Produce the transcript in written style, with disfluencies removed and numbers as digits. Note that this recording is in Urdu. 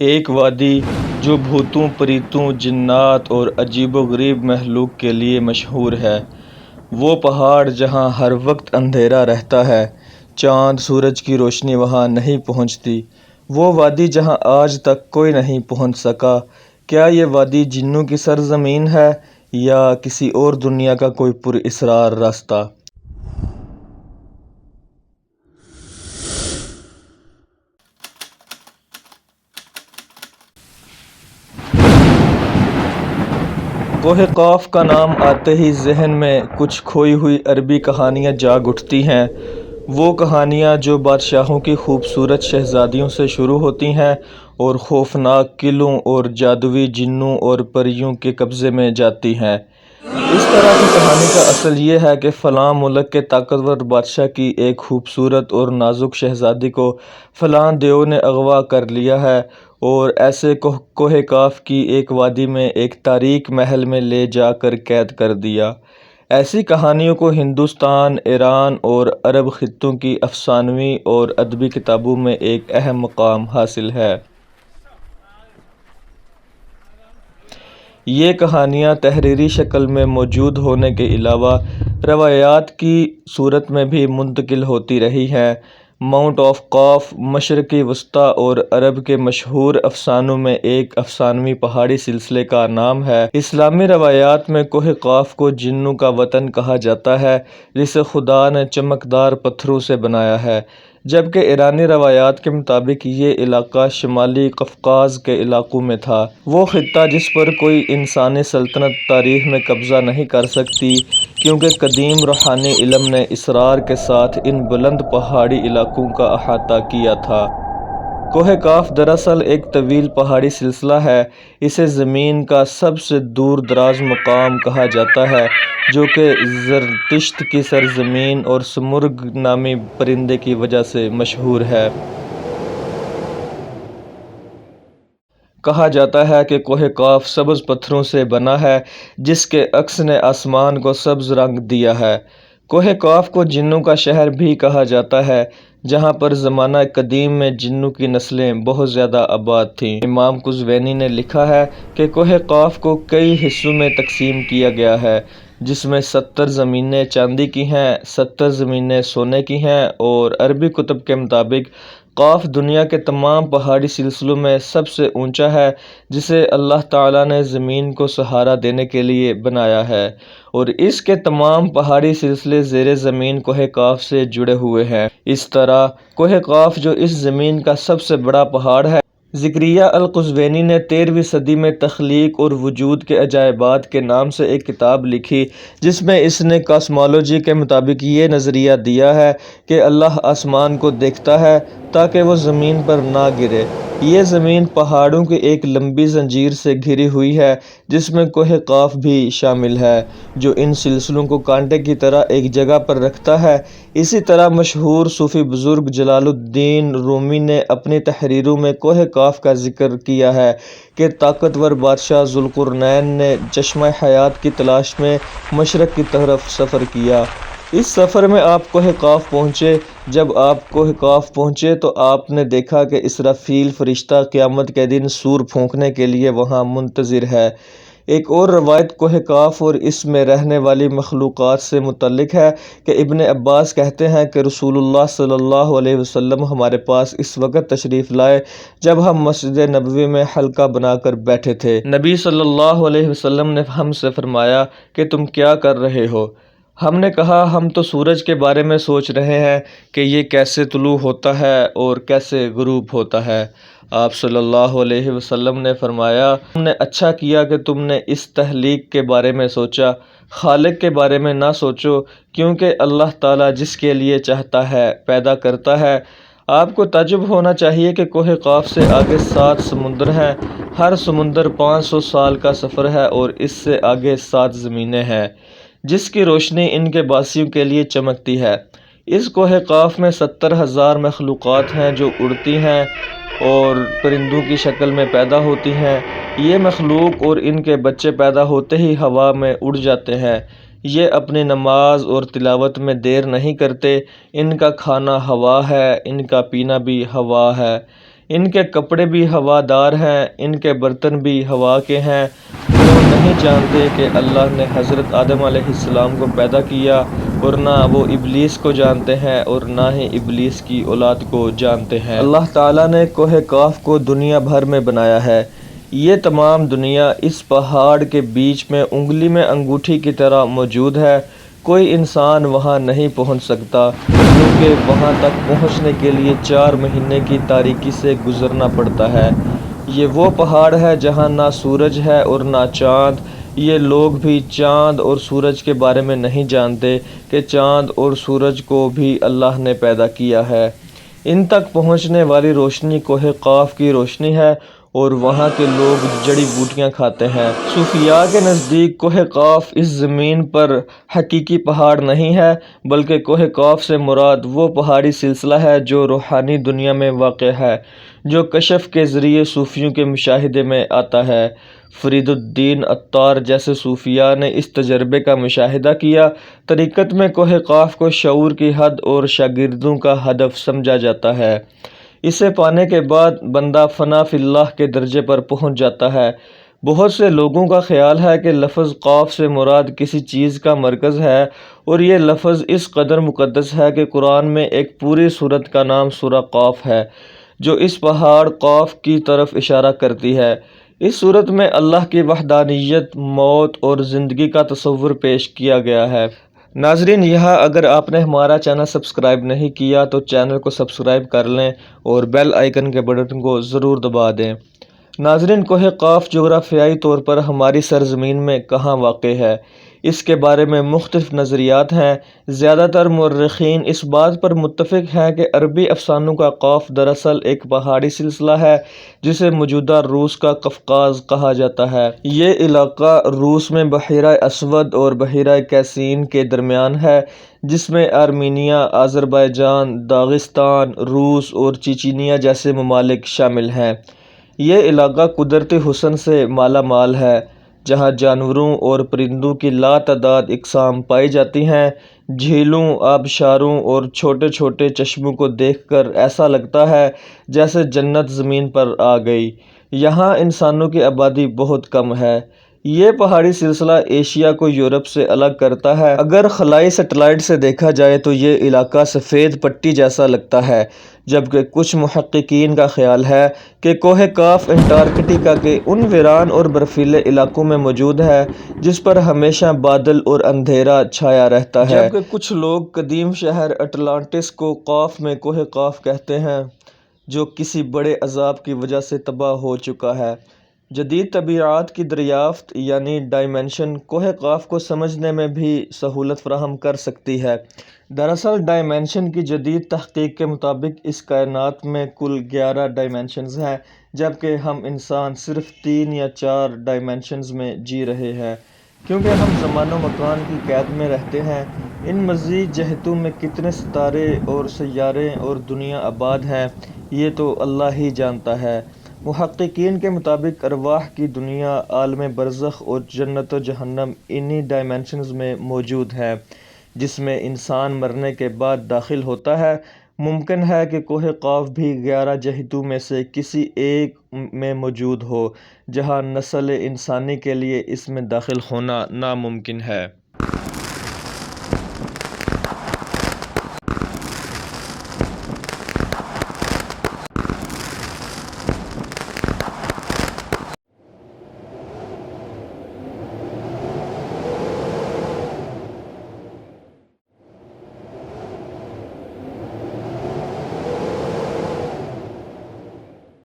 ایک وادی جو بھوتوں، پریتوں، جنات اور عجیب و غریب مخلوق کے لیے مشہور ہے۔ وہ پہاڑ جہاں ہر وقت اندھیرا رہتا ہے، چاند سورج کی روشنی وہاں نہیں پہنچتی۔ وہ وادی جہاں آج تک کوئی نہیں پہنچ سکا۔ کیا یہ وادی جنوں کی سرزمین ہے یا کسی اور دنیا کا کوئی پراسرار راستہ؟ کوہ قاف کا نام آتے ہی ذہن میں کچھ کھوئی ہوئی عربی کہانیاں جاگ اٹھتی ہیں۔ وہ کہانیاں جو بادشاہوں کی خوبصورت شہزادیوں سے شروع ہوتی ہیں اور خوفناک قلعوں اور جادوئی جنوں اور پریوں کے قبضے میں جاتی ہیں۔ اس طرح کی کہانی کا اصل یہ ہے کہ فلاں ملک کے طاقتور بادشاہ کی ایک خوبصورت اور نازک شہزادی کو فلاں دیو نے اغوا کر لیا ہے اور ایسے کوہ قاف کی ایک وادی میں ایک تاریک محل میں لے جا کر قید کر دیا۔ ایسی کہانیوں کو ہندوستان، ایران اور عرب خطوں کی افسانوی اور ادبی کتابوں میں ایک اہم مقام حاصل ہے۔ یہ کہانیاں تحریری شکل میں موجود ہونے کے علاوہ روایات کی صورت میں بھی منتقل ہوتی رہی ہیں۔ ماؤنٹ آف قاف مشرق وسطیٰ اور عرب کے مشہور افسانوں میں ایک افسانوی پہاڑی سلسلے کا نام ہے۔ اسلامی روایات میں کوہ قاف کو جنوں کا وطن کہا جاتا ہے جسے خدا نے چمکدار پتھروں سے بنایا ہے، جبکہ ایرانی روایات کے مطابق یہ علاقہ شمالی قفقاز کے علاقوں میں تھا، وہ خطہ جس پر کوئی انسانی سلطنت تاریخ میں قبضہ نہیں کر سکتی کیونکہ قدیم روحانی علم نے اسرار کے ساتھ ان بلند پہاڑی علاقوں کا احاطہ کیا تھا۔ کوہ قاف دراصل ایک طویل پہاڑی سلسلہ ہے۔ اسے زمین کا سب سے دور دراز مقام کہا جاتا ہے جو کہ زرتشت کی سرزمین اور سمرغ نامی پرندے کی وجہ سے مشہور ہے۔ کہا جاتا ہے کہ کوہ قاف سبز پتھروں سے بنا ہے جس کے عکس نے آسمان کو سبز رنگ دیا ہے۔ کوہ قاف کو جنوں کا شہر بھی کہا جاتا ہے جہاں پر زمانہ قدیم میں جنوں کی نسلیں بہت زیادہ آباد تھیں۔ امام قزوینی نے لکھا ہے کہ کوہ قاف کو کئی حصوں میں تقسیم کیا گیا ہے جس میں 70 زمینیں چاندی کی ہیں، 70 زمینیں سونے کی ہیں اور عربی کتب کے مطابق قاف دنیا کے تمام پہاڑی سلسلوں میں سب سے اونچا ہے جسے اللہ تعالیٰ نے زمین کو سہارا دینے کے لیے بنایا ہے، اور اس کے تمام پہاڑی سلسلے زیر زمین کوہ قاف سے جڑے ہوئے ہیں۔ اس طرح کوہ قاف جو اس زمین کا سب سے بڑا پہاڑ ہے۔ زکریا القزوینی نے 13ویں صدی میں تخلیق اور وجود کے عجائبات کے نام سے ایک کتاب لکھی جس میں اس نے کاسمالوجی کے مطابق یہ نظریہ دیا ہے کہ اللہ آسمان کو دیکھتا ہے تاکہ وہ زمین پر نہ گرے۔ یہ زمین پہاڑوں کی ایک لمبی زنجیر سے گھری ہوئی ہے جس میں کوہ قاف بھی شامل ہے جو ان سلسلوں کو کانٹے کی طرح ایک جگہ پر رکھتا ہے۔ اسی طرح مشہور صوفی بزرگ جلال الدین رومی نے اپنی تحریروں میں کوہ قاف کا ذکر کیا ہے کہ طاقتور بادشاہ ذوالقرنین نے چشمہ حیات کی تلاش میں مشرق کی طرف سفر کیا۔ اس سفر میں آپ کوہ قاف پہنچے۔ جب آپ کوہ قاف پہنچے تو آپ نے دیکھا کہ اسرافیل فرشتہ قیامت کے دن سور پھونکنے کے لیے وہاں منتظر ہے۔ ایک اور روایت کوہ قاف اور اس میں رہنے والی مخلوقات سے متعلق ہے کہ ابن عباس کہتے ہیں کہ رسول اللہ صلی اللہ علیہ وسلم ہمارے پاس اس وقت تشریف لائے جب ہم مسجد نبوی میں حلقہ بنا کر بیٹھے تھے۔ نبی صلی اللہ علیہ وسلم نے ہم سے فرمایا کہ تم کیا کر رہے ہو؟ ہم نے کہا ہم تو سورج کے بارے میں سوچ رہے ہیں کہ یہ کیسے طلوع ہوتا ہے اور کیسے غروب ہوتا ہے۔ آپ صلی اللہ علیہ وسلم نے فرمایا تم نے اچھا کیا کہ تم نے اس تخلیق کے بارے میں سوچا، خالق کے بارے میں نہ سوچو، کیونکہ اللہ تعالیٰ جس کے لیے چاہتا ہے پیدا کرتا ہے۔ آپ کو تعجب ہونا چاہیے کہ کوہ قاف سے آگے 7 سمندر ہیں، ہر سمندر 500 سال کا سفر ہے اور اس سے آگے 7 زمینیں ہیں جس کی روشنی ان کے باسیوں کے لیے چمکتی ہے۔ اس کوہ قاف میں 70,000 مخلوقات ہیں جو اڑتی ہیں اور پرندوں کی شکل میں پیدا ہوتی ہیں۔ یہ مخلوق اور ان کے بچے پیدا ہوتے ہی ہوا میں اڑ جاتے ہیں۔ یہ اپنی نماز اور تلاوت میں دیر نہیں کرتے۔ ان کا کھانا ہوا ہے، ان کا پینا بھی ہوا ہے۔ ان کے کپڑے بھی ہوادار ہیں، ان کے برتن بھی ہوا کے ہیں۔ وہ نہیں جانتے کہ اللہ نے حضرت آدم علیہ السلام کو پیدا کیا، اور نہ وہ ابلیس کو جانتے ہیں اور نہ ہی ابلیس کی اولاد کو جانتے ہیں۔ اللہ تعالیٰ نے کوہ کاف کو دنیا بھر میں بنایا ہے۔ یہ تمام دنیا اس پہاڑ کے بیچ میں انگلی میں انگوٹھی کی طرح موجود ہے۔ کوئی انسان وہاں نہیں پہنچ سکتا، کیونکہ وہاں تک پہنچنے کے لیے 4 مہینے کی تاریکی سے گزرنا پڑتا ہے۔ یہ وہ پہاڑ ہے جہاں نہ سورج ہے اور نہ چاند۔ یہ لوگ بھی چاند اور سورج کے بارے میں نہیں جانتے کہ چاند اور سورج کو بھی اللہ نے پیدا کیا ہے۔ ان تک پہنچنے والی روشنی کوہ قاف کی روشنی ہے، اور وہاں کے لوگ جڑی بوٹیاں کھاتے ہیں۔ صوفیاء کے نزدیک کوہ قاف اس زمین پر حقیقی پہاڑ نہیں ہے، بلکہ کوہ قاف سے مراد وہ پہاڑی سلسلہ ہے جو روحانی دنیا میں واقع ہے، جو کشف کے ذریعے صوفیوں کے مشاہدے میں آتا ہے۔ فرید الدین عطار جیسے صوفیاء نے اس تجربے کا مشاہدہ کیا۔ طریقت میں کوہ قاف کو شعور کی حد اور شاگردوں کا ہدف سمجھا جاتا ہے۔ اسے پانے کے بعد بندہ فنا فی اللہ کے درجے پر پہنچ جاتا ہے۔ بہت سے لوگوں کا خیال ہے کہ لفظ قاف سے مراد کسی چیز کا مرکز ہے، اور یہ لفظ اس قدر مقدس ہے کہ قرآن میں ایک پوری سورت کا نام سورہ قاف ہے، جو اس پہاڑ قاف کی طرف اشارہ کرتی ہے۔ اس سورت میں اللہ کی وحدانیت، موت اور زندگی کا تصور پیش کیا گیا ہے۔ ناظرین، یہاں اگر آپ نے ہمارا چینل سبسکرائب نہیں کیا تو چینل کو سبسکرائب کر لیں اور بیل آئیکن کے بٹن کو ضرور دبا دیں۔ ناظرین، کوہ قاف جغرافیائی طور پر ہماری سرزمین میں کہاں واقع ہے، اس کے بارے میں مختلف نظریات ہیں۔ زیادہ تر مورخین اس بات پر متفق ہیں کہ عربی افسانوں کا قاف دراصل ایک پہاڑی سلسلہ ہے جسے موجودہ روس کا قفقاز کہا جاتا ہے۔ یہ علاقہ روس میں بحیرہ اسود اور بحیرہ کیسپیئن کے درمیان ہے، جس میں آرمینیا، آذربائیجان، داغستان، روس اور چیچینیا جیسے ممالک شامل ہیں۔ یہ علاقہ قدرتی حسن سے مالا مال ہے، جہاں جانوروں اور پرندوں کی لاتعداد اقسام پائی جاتی ہیں۔ جھیلوں، آبشاروں اور چھوٹے چھوٹے چشموں کو دیکھ کر ایسا لگتا ہے جیسے جنت زمین پر آ گئی۔ یہاں انسانوں کی آبادی بہت کم ہے۔ یہ پہاڑی سلسلہ ایشیا کو یورپ سے الگ کرتا ہے۔ اگر خلائی سیٹلائٹ سے دیکھا جائے تو یہ علاقہ سفید پٹی جیسا لگتا ہے، جبکہ کچھ محققین کا خیال ہے کہ کوہ قاف انٹارکٹیکا کے ان ویران اور برفیلے علاقوں میں موجود ہے جس پر ہمیشہ بادل اور اندھیرا چھایا رہتا ہے۔ جبکہ کچھ لوگ قدیم شہر اٹلانٹس کو قاف میں کوہ قاف کہتے ہیں، جو کسی بڑے عذاب کی وجہ سے تباہ ہو چکا ہے۔ جدید طبیعیات کی دریافت یعنی ڈائمینشن کوہ قاف کو سمجھنے میں بھی سہولت فراہم کر سکتی ہے۔ دراصل ڈائمینشن کی جدید تحقیق کے مطابق اس کائنات میں کل 11 ڈائمینشنز ہیں، جبکہ ہم انسان صرف 3 یا 4 ڈائمینشنز میں جی رہے ہیں، کیونکہ ہم زمان و مکان کی قید میں رہتے ہیں۔ ان مزید جہتوں میں کتنے ستارے اور سیارے اور دنیا آباد ہیں، یہ تو اللہ ہی جانتا ہے۔ محققین کے مطابق ارواح کی دنیا، عالم برزخ اور جنت و جہنم انہی ڈائمینشنز میں موجود ہے، جس میں انسان مرنے کے بعد داخل ہوتا ہے۔ ممکن ہے کہ کوہ قاف بھی 11 جہتوں میں سے کسی ایک میں موجود ہو، جہاں نسل انسانی کے لیے اس میں داخل ہونا ناممکن ہے۔